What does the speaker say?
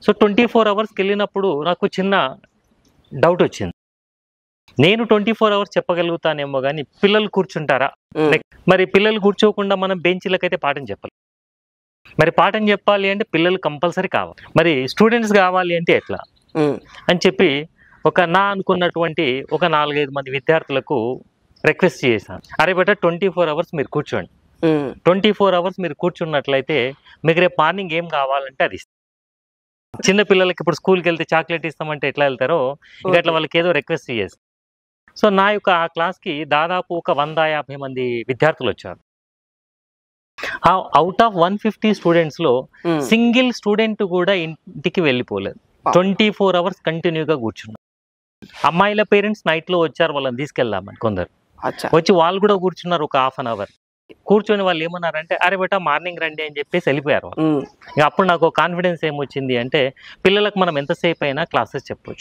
So 24 అవర్స్కి వెళ్ళినప్పుడు నాకు చిన్న డౌట్ వచ్చింది. నేను 24 అవర్స్ చెప్పగలుగుతానేమో కానీ పిల్లలు కూర్చుంటారా? మరి పిల్లలు కూర్చోకుండా మనం బెంచీలకైతే పాఠం చెప్పాలి. మరి పాఠం చెప్పాలి అంటే పిల్లలు కంపల్సరీ కావాలి. మరి స్టూడెంట్స్ కావాలి అంటే ఎట్లా అని చెప్పి నా అనుకున్నటువంటి ఒక 4-5 మంది విద్యార్థులకు రిక్వెస్ట్ చేశాను. అరే బేట 24 అవర్స్ మీరు కూర్చోండి. 24 అవర్స్ మీరు కూర్చున్నట్లయితే మీకు రేపు మార్నింగ్ ఏం కావాలంటే అది ఇస్తాం. చిన్న పిల్లలకి ఇప్పుడు స్కూల్కి వెళ్తే చాక్లెట్ ఇస్తామంటే ఎట్లా వెళ్తారో ఇంకా అట్లా వాళ్ళకి ఏదో రిక్వెస్ట్ చేస్తాం. సో నా యొక్క ఆ క్లాస్కి దాదాపు ఒక 150 మంది విద్యార్థులు వచ్చారు. అవుట్ ఆఫ్ 150 స్టూడెంట్స్లో సింగిల్ స్టూడెంట్ కూడా ఇంటికి వెళ్ళిపోలేదు. 24 అవర్స్ కంటిన్యూగా కూర్చున్నారు. అమ్మాయిల పేరెంట్స్ నైట్లో వచ్చారు, వాళ్ళని తీసుకెళ్దామని కొందరు వచ్చి వాళ్ళు కూడా కూర్చున్నారు. ఒక ½ అన్ అవర్ కూర్చొని వాళ్ళు ఏమన్నారంటే అరే బేట మార్నింగ్ రండి అని చెప్పేసి వెళ్ళిపోయారు. అప్పుడు నాకు కాన్ఫిడెన్స్ ఏమొచ్చింది అంటే పిల్లలకు మనం ఎంతసేపు అయినా క్లాసెస్ చెప్పొచ్చు.